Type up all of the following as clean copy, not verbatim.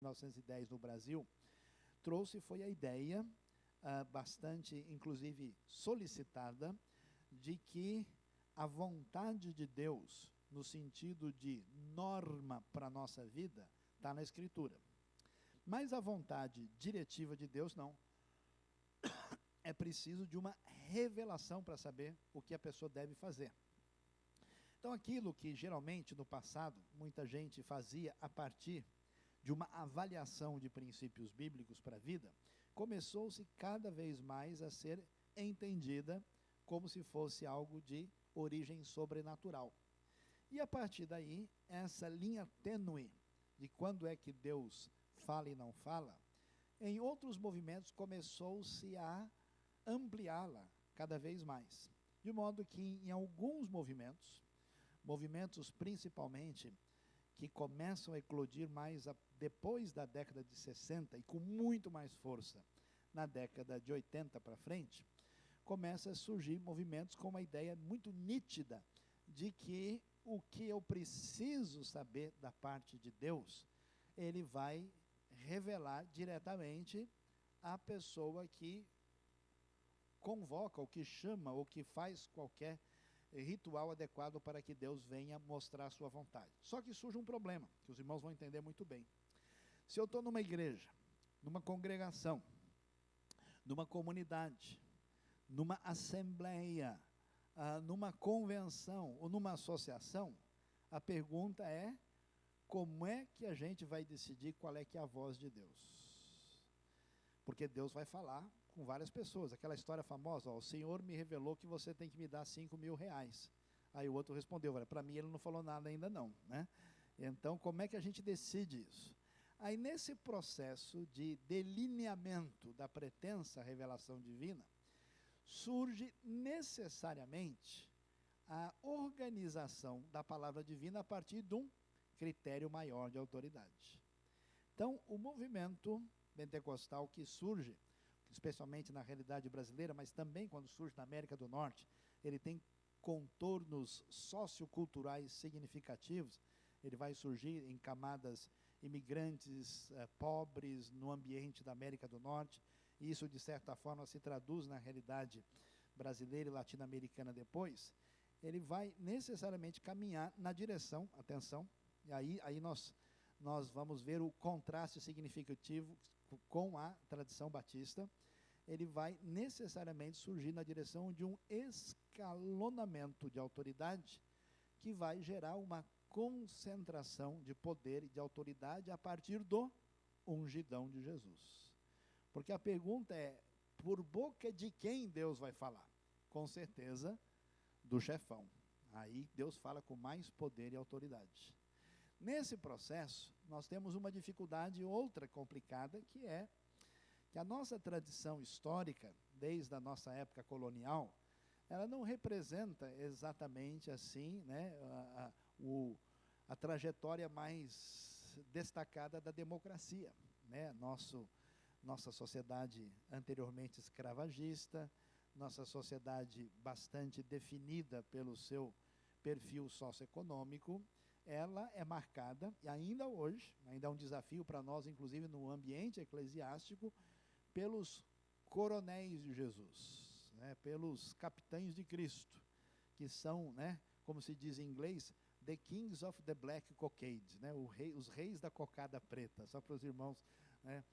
1910 no Brasil, trouxe foi a ideia, bastante, inclusive, solicitada, de que a vontade de Deus, no sentido de norma para a nossa vida, está na Escritura. Mas a vontade diretiva de Deus, não. É preciso de uma revelação para saber o que a pessoa deve fazer. Então, aquilo que geralmente no passado muita gente fazia a partir de uma avaliação de princípios bíblicos para a vida, começou-se cada vez mais a ser entendida como se fosse algo de origem sobrenatural. E a partir daí, essa linha tênue de quando é que Deus fala e não fala, em outros movimentos começou-se a ampliá-la cada vez mais. De modo que em alguns movimentos principalmente, que começam a eclodir mais depois da década de 60 e com muito mais força na década de 80 para frente, começa a surgir movimentos com uma ideia muito nítida de que o que eu preciso saber da parte de Deus, ele vai revelar diretamente à pessoa que convoca, ou que chama, ou que faz qualquer ritual adequado para que Deus venha mostrar a sua vontade. Só que surge um problema, que os irmãos vão entender muito bem. Se eu estou numa igreja, numa congregação, numa comunidade, numa assembleia, numa convenção ou numa associação, a pergunta é: como é que a gente vai decidir qual é que é a voz de Deus? Porque Deus vai falar com várias pessoas. Aquela história famosa, o Senhor me revelou que você tem que me dar 5.000 reais. Aí o outro respondeu, para mim ele não falou nada ainda não, né? Então, como é que a gente decide isso? Aí, nesse processo de delineamento da pretensa revelação divina, surge necessariamente a organização da palavra divina a partir de um critério maior de autoridade. Então, o movimento pentecostal que surge, especialmente na realidade brasileira, mas também quando surge na América do Norte, ele tem contornos socioculturais significativos. Ele vai surgir em camadas imigrantes, pobres, no ambiente da América do Norte, e isso de certa forma se traduz na realidade brasileira e latino-americana depois. Ele vai necessariamente caminhar na direção, atenção, e aí nós vamos ver o contraste significativo com a tradição batista. Ele vai necessariamente surgir na direção de um escalonamento de autoridade que vai gerar uma concentração de poder e de autoridade a partir do ungidão de Jesus. Porque a pergunta é, por boca de quem Deus vai falar? Com certeza, do chefão. Aí Deus fala com mais poder e autoridade. Nesse processo, nós temos uma dificuldade outra complicada, que é que a nossa tradição histórica, desde a nossa época colonial, ela não representa exatamente assim, né, a trajetória mais destacada da democracia, né? Nossa sociedade anteriormente escravagista, nossa sociedade bastante definida pelo seu perfil socioeconômico, ela é marcada, e ainda hoje, ainda é um desafio para nós, inclusive no ambiente eclesiástico, pelos coronéis de Jesus, né, pelos capitães de Cristo, que são, né, como se diz em inglês, the kings of the black cockade, né, os reis da cocada preta, só para os irmãos, né,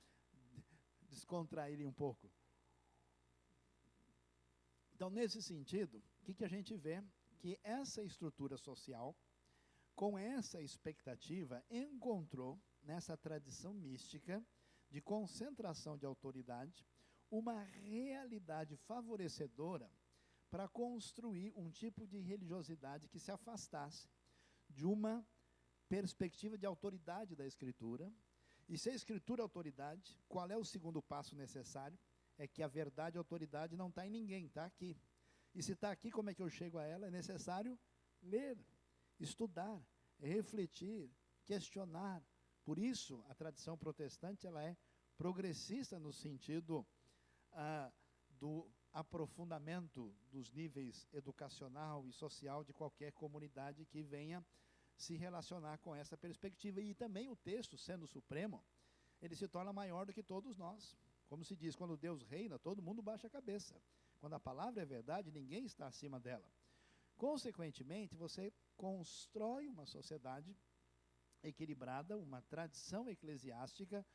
descontraírem um pouco. Então, nesse sentido, o que a gente vê? Que essa estrutura social, com essa expectativa, encontrou, nessa tradição mística, de concentração de autoridade, uma realidade favorecedora para construir um tipo de religiosidade que se afastasse de uma perspectiva de autoridade da Escritura. E se a Escritura é autoridade, qual é o segundo passo necessário? É que a verdade e a autoridade não está em ninguém, está aqui. E se está aqui, como é que eu chego a ela? É necessário ler, estudar, refletir, questionar. Por isso, a tradição protestante ela é progressista no sentido do aprofundamento dos níveis educacional e social de qualquer comunidade que venha se relacionar com essa perspectiva. E também o texto, sendo supremo, ele se torna maior do que todos nós. Como se diz, quando Deus reina, todo mundo baixa a cabeça. Quando a palavra é verdade, ninguém está acima dela. Consequentemente, você constrói uma sociedade equilibrada, uma tradição eclesiástica,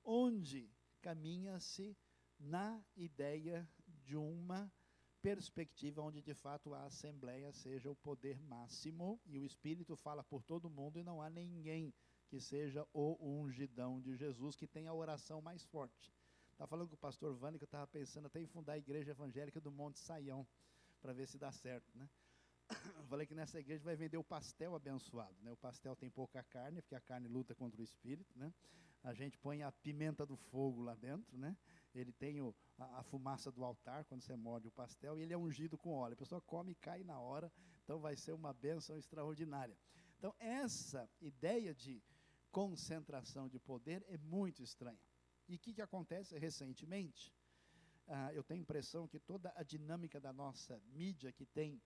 onde caminha-se na ideia de uma perspectiva onde de fato a Assembleia seja o poder máximo e o Espírito fala por todo mundo e não há ninguém que seja o ungidão de Jesus, que tenha a oração mais forte. Estava falando com o pastor Vani que eu estava pensando até em fundar a igreja evangélica do Monte Saião, para ver se dá certo, né? Eu falei que nessa igreja vai vender o pastel abençoado, né? O pastel tem pouca carne, porque a carne luta contra o espírito, né? A gente põe a pimenta do fogo lá dentro, né? Ele tem a fumaça do altar, quando você morde o pastel, e ele é ungido com óleo. A pessoa come e cai na hora, então vai ser uma bênção extraordinária. Então, essa ideia de concentração de poder é muito estranha. E o que acontece recentemente? Eu tenho a impressão que toda a dinâmica da nossa mídia, que tem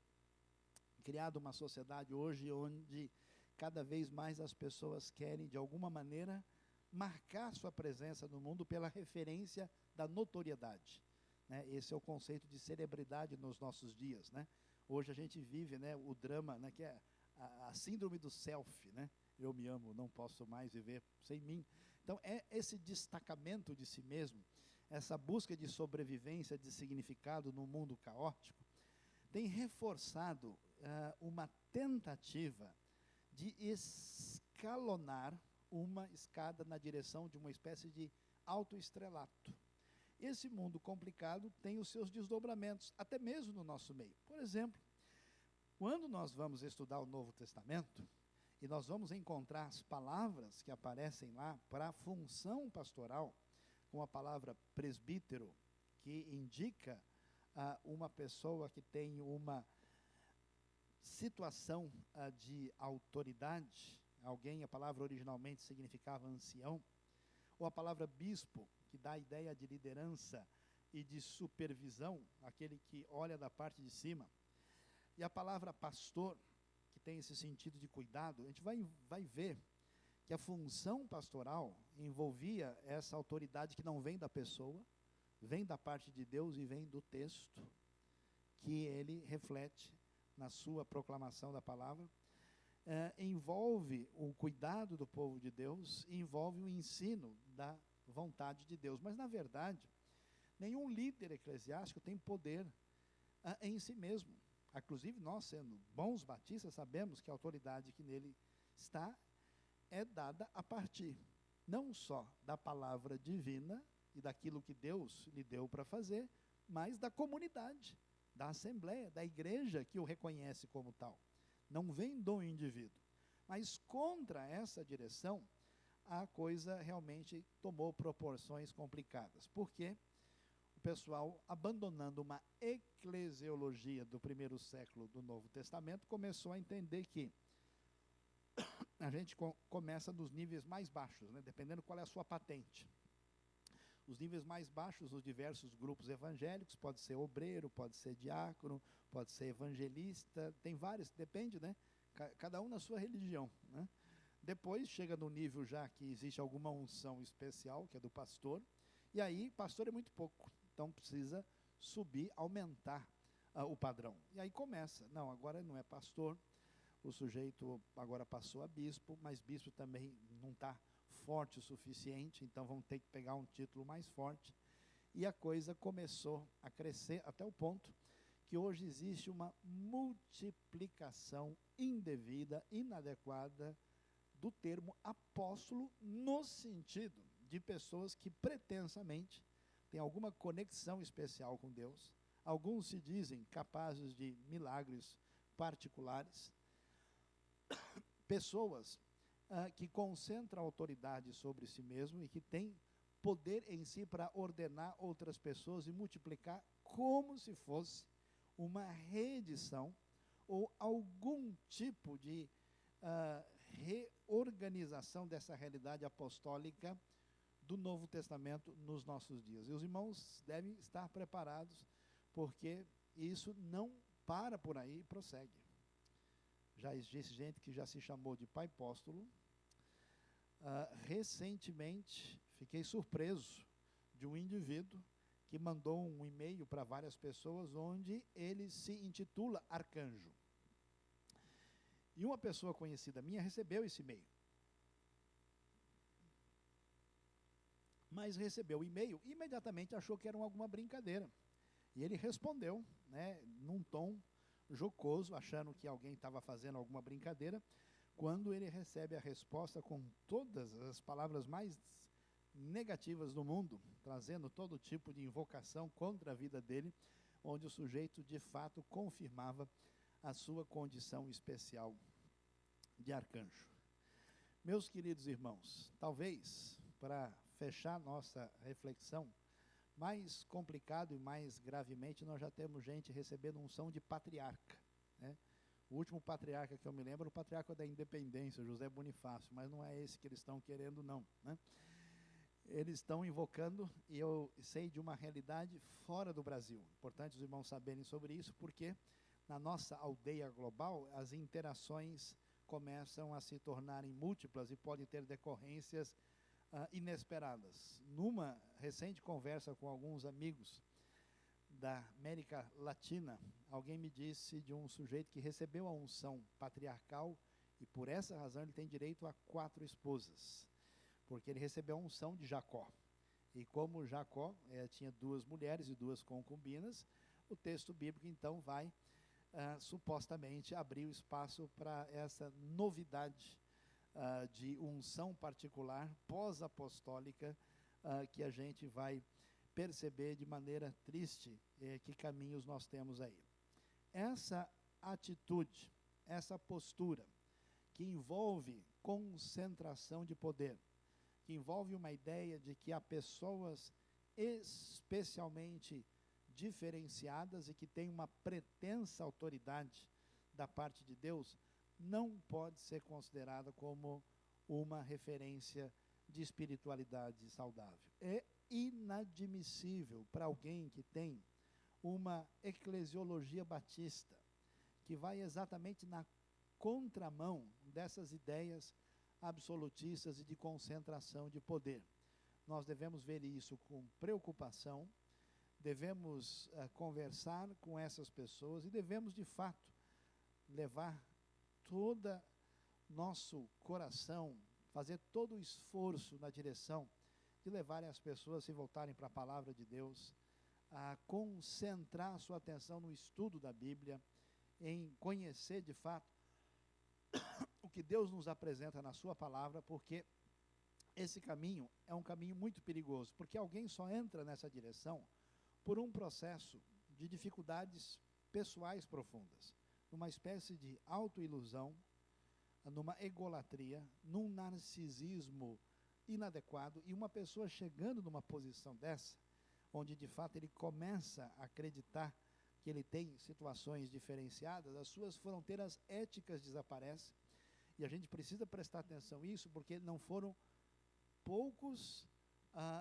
criado uma sociedade hoje onde cada vez mais as pessoas querem, de alguma maneira, marcar sua presença no mundo pela referência da notoriedade, né? Esse é o conceito de celebridade nos nossos dias, né? Hoje a gente vive, né, o drama, né, que é a síndrome do selfie, né? Eu me amo, não posso mais viver sem mim. Então, é esse destacamento de si mesmo, essa busca de sobrevivência, de significado no mundo caótico, tem reforçado uma tentativa de escalonar uma escada na direção de uma espécie de autoestrelato. Esse mundo complicado tem os seus desdobramentos, até mesmo no nosso meio. Por exemplo, quando nós vamos estudar o Novo Testamento, e nós vamos encontrar as palavras que aparecem lá para a função pastoral, com a palavra presbítero, que indica uma pessoa que tem uma situação de autoridade, alguém, a palavra originalmente significava ancião, ou a palavra bispo, que dá a ideia de liderança e de supervisão, aquele que olha da parte de cima, e a palavra pastor, que tem esse sentido de cuidado. A gente vai ver que a função pastoral envolvia essa autoridade que não vem da pessoa, vem da parte de Deus e vem do texto, que ele reflete na sua proclamação da palavra, envolve o cuidado do povo de Deus, e envolve o ensino da vontade de Deus. Mas, na verdade, nenhum líder eclesiástico tem poder em si mesmo. Inclusive, nós, sendo bons batistas, sabemos que a autoridade que nele está é dada a partir, não só da palavra divina e daquilo que Deus lhe deu para fazer, mas da comunidade, da assembleia, da igreja que o reconhece como tal. Não vem do indivíduo. Mas contra essa direção, a coisa realmente tomou proporções complicadas. Por quê? O pessoal, abandonando uma eclesiologia do primeiro século do Novo Testamento, começou a entender que a gente começa nos níveis mais baixos, né, dependendo qual é a sua patente. Os níveis mais baixos, os diversos grupos evangélicos, pode ser obreiro, pode ser diácono, pode ser evangelista, tem vários, depende, né? Cada um na sua religião, né? Depois chega no nível já que existe alguma unção especial, que é do pastor, e aí pastor é muito pouco, então precisa subir, aumentar o padrão. E aí começa, não, agora não é pastor, o sujeito agora passou a bispo, mas bispo também não está forte o suficiente, então vamos ter que pegar um título mais forte. E a coisa começou a crescer até o ponto que hoje existe uma multiplicação indevida, inadequada do termo apóstolo, no sentido de pessoas que pretensamente têm alguma conexão especial com Deus. Alguns se dizem capazes de milagres particulares. Pessoas que concentram autoridade sobre si mesmo e que têm poder em si para ordenar outras pessoas e multiplicar como se fosse uma reedição ou algum tipo de reorganização dessa realidade apostólica do Novo Testamento nos nossos dias. E os irmãos devem estar preparados, porque isso não para por aí e prossegue. Já existe gente que já se chamou de pai apóstolo. Recentemente fiquei surpreso de um indivíduo que mandou um e-mail para várias pessoas onde ele se intitula arcanjo. E uma pessoa conhecida minha recebeu esse e-mail. Mas recebeu o e-mail e imediatamente achou que era alguma brincadeira. E ele respondeu, né, num tom jocoso, achando que alguém estava fazendo alguma brincadeira, quando ele recebe a resposta com todas as palavras mais negativas do mundo, trazendo todo tipo de invocação contra a vida dele, onde o sujeito de fato confirmava a sua condição especial de arcanjo. Meus queridos irmãos, talvez para fechar nossa reflexão, mais complicado e mais gravemente, nós já temos gente recebendo unção de patriarca, né? O último patriarca que eu me lembro é o patriarca da Independência, José Bonifácio, mas não é esse que eles estão querendo, não, né? Eles estão invocando, e eu sei de uma realidade fora do Brasil. Importante os irmãos saberem sobre isso, porque na nossa aldeia global, as interações começam a se tornarem múltiplas e podem ter decorrências inesperadas. Numa recente conversa com alguns amigos da América Latina, alguém me disse de um sujeito que recebeu a unção patriarcal e por essa razão ele tem direito a 4 esposas, porque ele recebeu a unção de Jacó. E como Jacó tinha 2 mulheres e 2 concubinas, o texto bíblico então vai supostamente abrir o espaço para essa novidade de unção particular, pós-apostólica, que a gente vai perceber de maneira triste que caminhos nós temos aí. Essa atitude, essa postura, que envolve concentração de poder, que envolve uma ideia de que há pessoas especialmente diferenciadas e que têm uma pretensa autoridade da parte de Deus, não pode ser considerada como uma referência de espiritualidade saudável. É inadmissível para alguém que tem uma eclesiologia batista, que vai exatamente na contramão dessas ideias absolutistas e de concentração de poder. Nós devemos ver isso com preocupação, devemos conversar com essas pessoas e devemos, de fato, levar todo nosso coração, fazer todo o esforço na direção de levarem as pessoas a se voltarem para a palavra de Deus, a concentrar sua atenção no estudo da Bíblia, em conhecer de fato o que Deus nos apresenta na sua palavra, porque esse caminho é um caminho muito perigoso, porque alguém só entra nessa direção por um processo de dificuldades pessoais profundas, numa espécie de autoilusão, numa egolatria, num narcisismo inadequado, e uma pessoa chegando numa posição dessa, onde de fato ele começa a acreditar que ele tem situações diferenciadas, as suas fronteiras éticas desaparecem, e a gente precisa prestar atenção nisso, porque não foram poucos,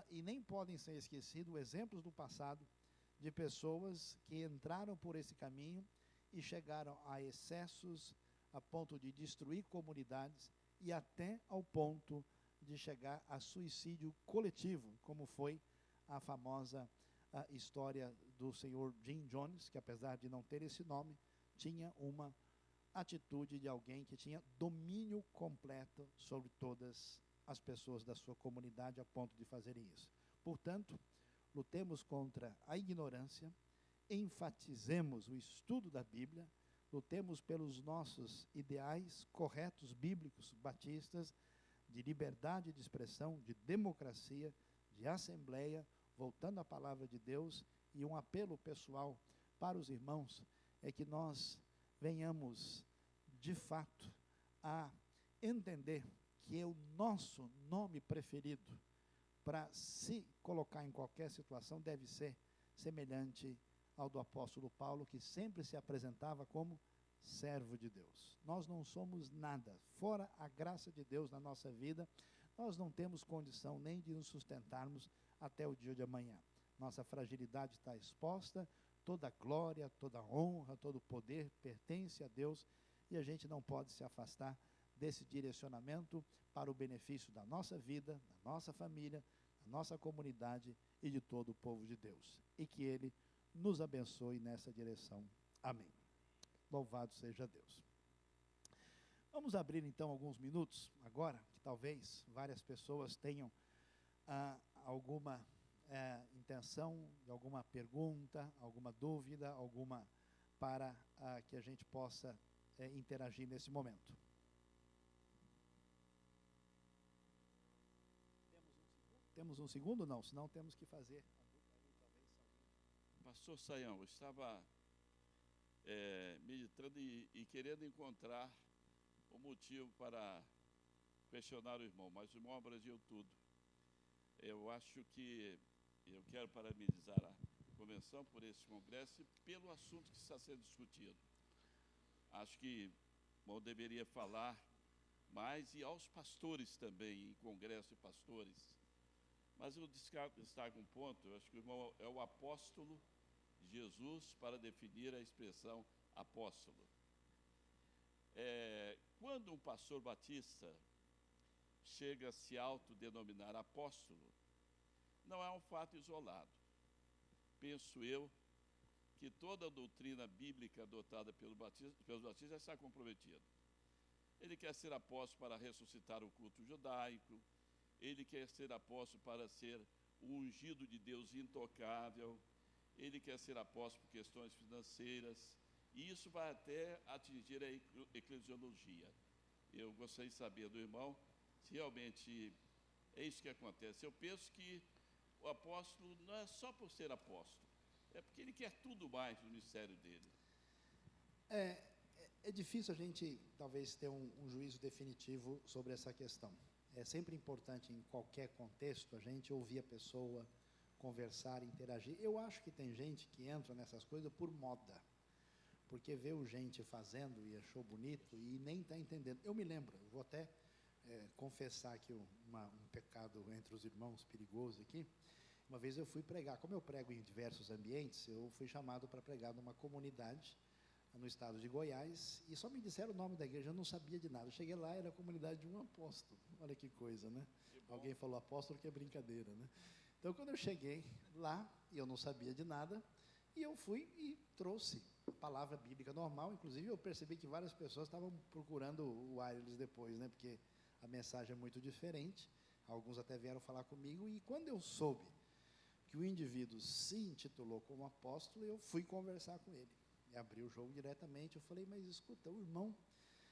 e nem podem ser esquecidos, exemplos do passado, de pessoas que entraram por esse caminho e chegaram a excessos, a ponto de destruir comunidades e até ao ponto de chegar a suicídio coletivo, como foi a famosa história do senhor Jim Jones, que apesar de não ter esse nome, tinha uma atitude de alguém que tinha domínio completo sobre todas as pessoas da sua comunidade, a ponto de fazerem isso. Portanto, lutemos contra a ignorância, enfatizemos o estudo da Bíblia, lutemos pelos nossos ideais corretos, bíblicos, batistas, de liberdade de expressão, de democracia, de assembleia, voltando à palavra de Deus, e um apelo pessoal para os irmãos é que nós venhamos, de fato, a entender que é o nosso nome preferido para se colocar em qualquer situação deve ser semelhante ao do apóstolo Paulo, que sempre se apresentava como servo de Deus. Nós não somos nada, fora a graça de Deus na nossa vida, nós não temos condição nem de nos sustentarmos até o dia de amanhã. Nossa fragilidade está exposta, toda glória, toda honra, todo poder pertence a Deus, e a gente não pode se afastar desse direcionamento para o benefício da nossa vida, da nossa família, a nossa comunidade e de todo o povo de Deus. E que Ele nos abençoe nessa direção. Amém. Louvado seja Deus. Vamos abrir então alguns minutos agora, que talvez várias pessoas tenham alguma intenção, de alguma pergunta, alguma dúvida, alguma para que a gente possa interagir nesse momento. Temos um segundo? Não, senão temos que fazer. Pastor Sayão, eu estava meditando e querendo encontrar o motivo para questionar o irmão, mas o irmão abrangiu tudo. Eu acho que eu quero parabenizar a convenção por esse congresso e pelo assunto que está sendo discutido. Acho que o irmão deveria falar mais, e aos pastores também, em congresso de pastores. Mas eu destaco um ponto, eu acho que o irmão é o apóstolo de Jesus para definir a expressão apóstolo. Quando um pastor batista chega a se autodenominar apóstolo, não é um fato isolado. Penso eu que toda a doutrina bíblica adotada pelos batistas já está comprometida. Ele quer ser apóstolo para ressuscitar o culto judaico, ele quer ser apóstolo para ser o ungido de Deus intocável, ele quer ser apóstolo por questões financeiras, e isso vai até atingir a eclesiologia. Eu gostaria de saber do irmão se realmente é isso que acontece. Eu penso que o apóstolo não é só por ser apóstolo, é porque ele quer tudo mais no ministério dele. É difícil a gente, talvez, ter um juízo definitivo sobre essa questão. É sempre importante, em qualquer contexto, a gente ouvir a pessoa, conversar, interagir. Eu acho que tem gente que entra nessas coisas por moda, porque viu gente fazendo e achou bonito e nem está entendendo. Eu me lembro, vou até confessar aqui um pecado entre os irmãos perigoso aqui. Uma vez eu fui pregar, como eu prego em diversos ambientes, eu fui chamado para pregar numa comunidade no estado de Goiás, e só me disseram o nome da igreja, eu não sabia de nada. Eu cheguei lá, era a comunidade de um apóstolo. Olha que coisa, né? Alguém falou apóstolo, que é brincadeira, né? Então, quando eu cheguei lá, eu não sabia de nada, e eu fui e trouxe a palavra bíblica normal. Inclusive, eu percebi que várias pessoas estavam procurando o wireless depois, né? Porque a mensagem é muito diferente. Alguns até vieram falar comigo, e quando eu soube que o indivíduo se intitulou como apóstolo, eu fui conversar com ele. E abri o jogo diretamente. Eu falei, mas escuta, o irmão,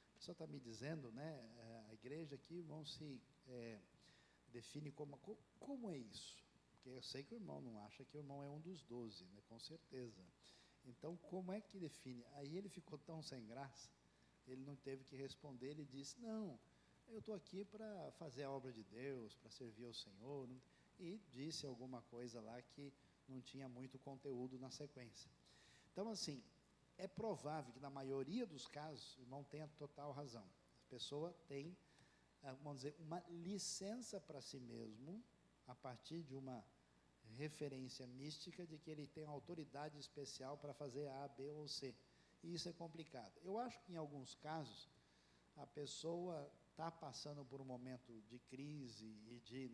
a pessoa está me dizendo, né? A igreja aqui, o irmão se define como é isso? Porque eu sei que o irmão não acha que o irmão é um dos 12, né? Com certeza. Então, como é que define? Aí ele ficou tão sem graça, ele não teve que responder, ele disse, não, eu estou aqui para fazer a obra de Deus, para servir ao Senhor, e disse alguma coisa lá que não tinha muito conteúdo na sequência. Então, assim, é provável que na maioria dos casos, o irmão tenha total razão. A pessoa tem, vamos dizer, uma licença para si mesmo, a partir de uma referência mística de que ele tem autoridade especial para fazer A, B ou C. E isso é complicado. Eu acho que em alguns casos, a pessoa está passando por um momento de crise e de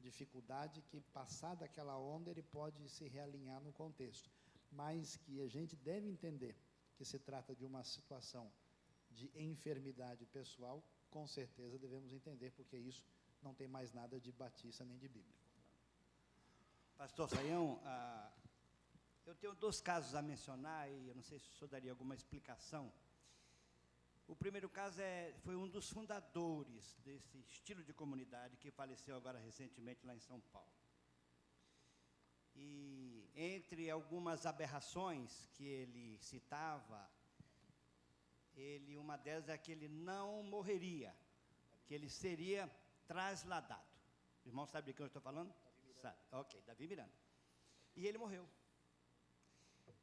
dificuldade, que passada aquela onda ele pode se realinhar no contexto. Mas que a gente deve entender que se trata de uma situação de enfermidade pessoal, com certeza devemos entender, porque isso não tem mais nada de batista nem de bíblico. Pastor Sayão, eu tenho 2 casos a mencionar, e eu não sei se o senhor daria alguma explicação. O primeiro caso foi um dos fundadores desse estilo de comunidade, que faleceu agora recentemente lá em São Paulo. E entre algumas aberrações que ele citava, uma delas é que ele não morreria, que ele seria trasladado. O irmão sabe de quem eu estou falando? Sabe. Ok, Davi Miranda. E ele morreu.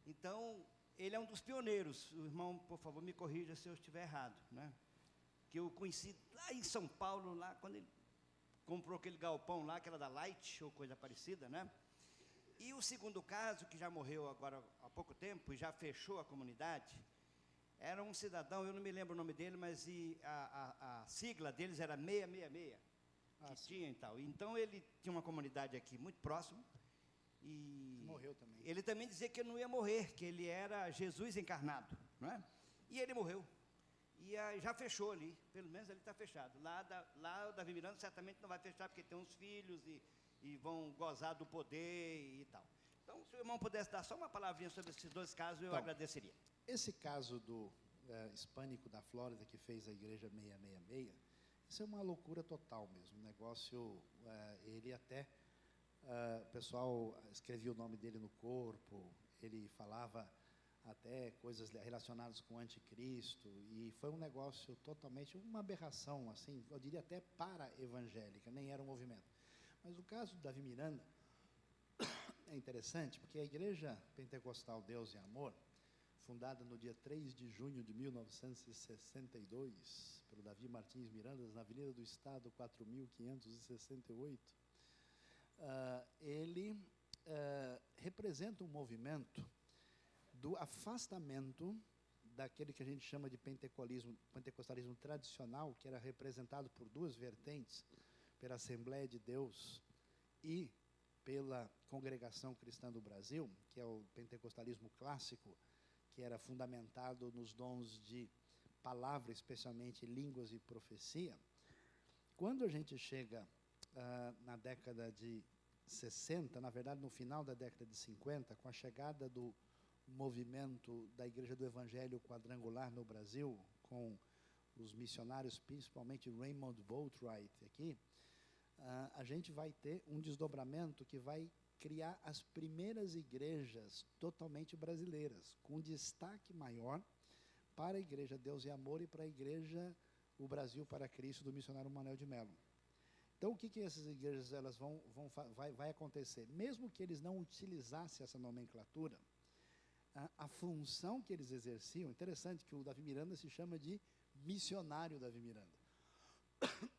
Então, ele é um dos pioneiros. O irmão, por favor, me corrija se eu estiver errado, né? Que eu conheci lá em São Paulo, lá quando ele comprou aquele galpão lá, que era da Light, ou coisa parecida, né? E o segundo caso, que já morreu agora há pouco tempo, e já fechou a comunidade, era um cidadão, eu não me lembro o nome dele, mas a sigla deles era 666. que tinha e tal. Então, ele tinha uma comunidade aqui muito próxima. E morreu também. ele também dizia que ele não ia morrer, que ele era Jesus encarnado, não é? E ele morreu. E já fechou ali, pelo menos ele está fechado. Lá o Davi Miranda certamente não vai fechar, porque tem uns filhos e vão gozar do poder e tal. Então, se o irmão pudesse dar só uma palavrinha sobre esses dois casos, eu agradeceria. Esse caso do hispânico da Flórida, que fez a igreja 666, isso é uma loucura total mesmo. O negócio, ele até, o pessoal escrevia o nome dele no corpo, ele falava até coisas relacionadas com o anticristo, e foi um negócio totalmente, uma aberração, assim, eu diria até para-evangélica, nem era um movimento. Mas o caso do Davi Miranda é interessante, porque a Igreja Pentecostal Deus e Amor, fundada no dia 3 de junho de 1962, pelo Davi Martins Miranda, na Avenida do Estado, 4.568, ele representa um movimento do afastamento daquele que a gente chama de pentecostalismo tradicional, que era representado por duas vertentes, pela Assembleia de Deus e pela Congregação Cristã do Brasil, que é o pentecostalismo clássico, que era fundamentado nos dons de palavra, especialmente línguas e profecia. Quando a gente chega na década de 60, na verdade no final da década de 50, com a chegada do movimento da Igreja do Evangelho Quadrangular no Brasil, com os missionários, principalmente Raymond Boatwright aqui, a gente vai ter um desdobramento que vai criar as primeiras igrejas totalmente brasileiras, com destaque maior para a Igreja Deus e Amor e para a Igreja O Brasil para Cristo, do missionário Manuel de Mello. Então, o que essas igrejas vai acontecer? Mesmo que eles não utilizassem essa nomenclatura, a função que eles exerciam, interessante que o Davi Miranda se chama de missionário Davi Miranda.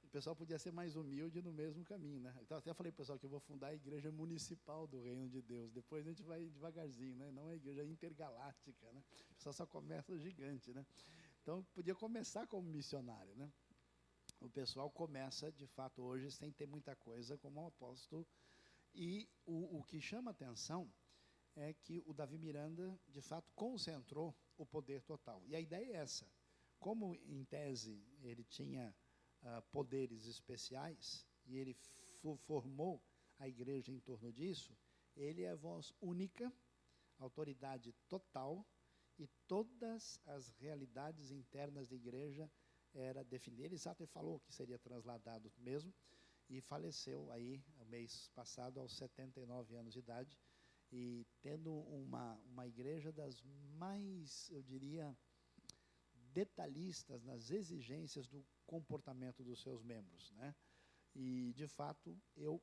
O pessoal podia ser mais humilde no mesmo caminho, né? Então, até falei para o pessoal que eu vou fundar a igreja municipal do Reino de Deus, depois a gente vai devagarzinho, né? Não é a igreja intergaláctica, né? O pessoal só começa gigante, né? Então, podia começar como missionário, né? O pessoal começa, de fato, hoje, sem ter muita coisa, como um apóstolo, e o que chama atenção é que o Davi Miranda, de fato, concentrou o poder total. E a ideia é essa. Como, em tese, ele tinha poderes especiais, e ele formou a igreja em torno disso, ele é a voz única, autoridade total, e todas as realidades internas da igreja era definida. Ele até falou que seria transladado mesmo, e faleceu aí, no mês passado, aos 79 anos de idade, e tendo uma igreja das mais, eu diria, detalhistas nas exigências do comportamento dos seus membros, né? E, de fato, eu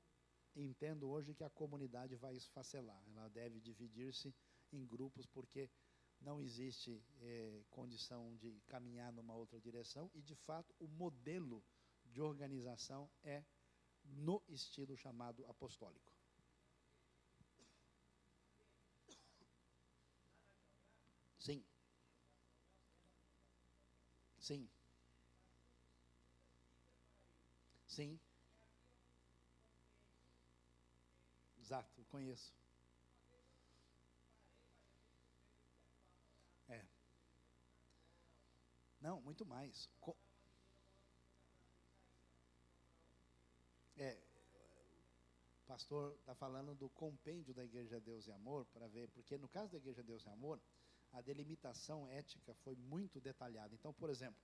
entendo hoje que a comunidade vai esfacelar, ela deve dividir-se em grupos, porque não existe condição de caminhar numa outra direção, e, de fato, o modelo de organização é no estilo chamado apostólico. Sim. Sim. Sim. Exato, conheço. Não, muito mais. O pastor está falando do compêndio da Igreja Deus e Amor, para ver, porque no caso da Igreja Deus e Amor, a delimitação ética foi muito detalhada. Então, por exemplo,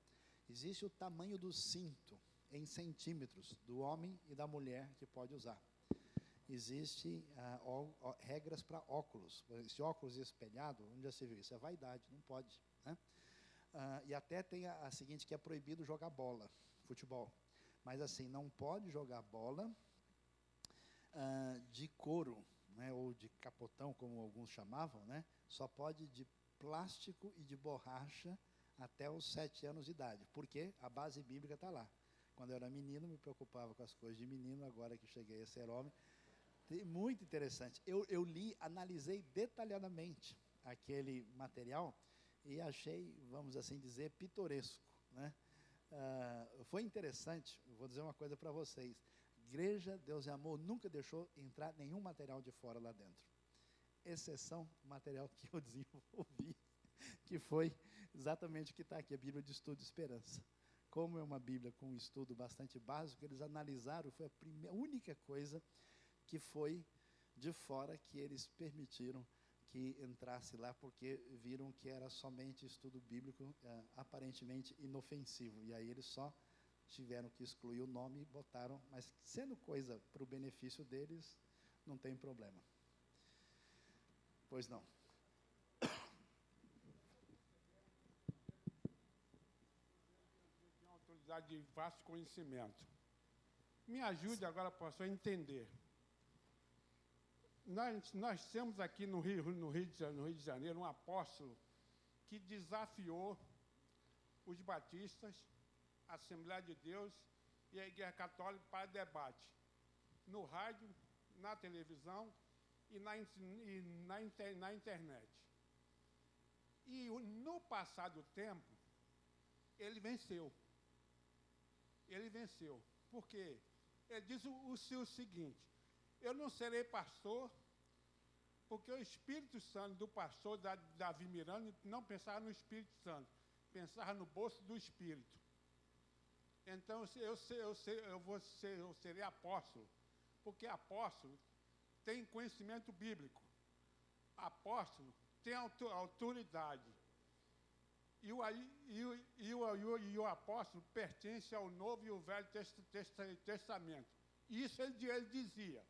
existe o tamanho do cinto em centímetros do homem e da mulher que pode usar. Existem regras para óculos. Esse óculos espelhado, onde já se viu? Isso é vaidade, não pode, né? E até tem a seguinte, que é proibido jogar bola, futebol. Mas assim, não pode jogar bola de couro, né, ou de capotão, como alguns chamavam, né? Só pode de plástico e de borracha até os 7 anos de idade. Porque a base bíblica está lá. Quando eu era menino, me preocupava com as coisas de menino, agora que cheguei a ser homem. Muito interessante. Eu li, analisei detalhadamente aquele material e achei, vamos assim dizer, pitoresco, né? Foi interessante, vou dizer uma coisa para vocês. igreja, Deus é Amor, nunca deixou entrar nenhum material de fora lá dentro. Exceção o material que eu desenvolvi, que foi exatamente o que está aqui, a Bíblia de Estudo e Esperança. Como é uma Bíblia com um estudo bastante básico, eles analisaram, foi a única coisa que foi de fora que eles permitiram que entrasse lá, porque viram que era somente estudo bíblico, aparentemente inofensivo. E aí eles só tiveram que excluir o nome e botaram, mas sendo coisa para o benefício deles, não tem problema. Pois não. Tem uma autoridade de vasto conhecimento. Me ajude agora, pastor, a entender. Nós temos aqui no Rio de Janeiro um apóstolo que desafiou os batistas, a Assembleia de Deus e a Igreja Católica para debate, no rádio, na televisão e na internet. E no passado tempo, ele venceu. Ele venceu. Por quê? Ele diz o seguinte: eu não serei pastor, porque o Espírito Santo do pastor Davi Miranda não pensava no Espírito Santo, pensava no bolso do Espírito. Então, eu serei apóstolo, porque apóstolo tem conhecimento bíblico. Apóstolo tem autoridade. E o apóstolo pertence ao Novo e ao Velho Testamento. Isso ele dizia.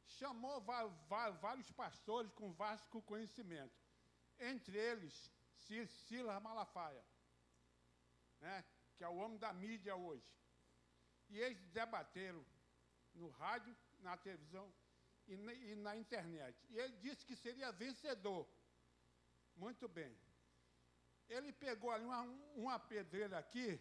Chamou vários pastores com vasto conhecimento, entre eles Silas Malafaia, né, que é o homem da mídia hoje. E eles debateram no rádio, na televisão e na internet. E ele disse que seria vencedor. Muito bem. Ele pegou ali uma pedreira aqui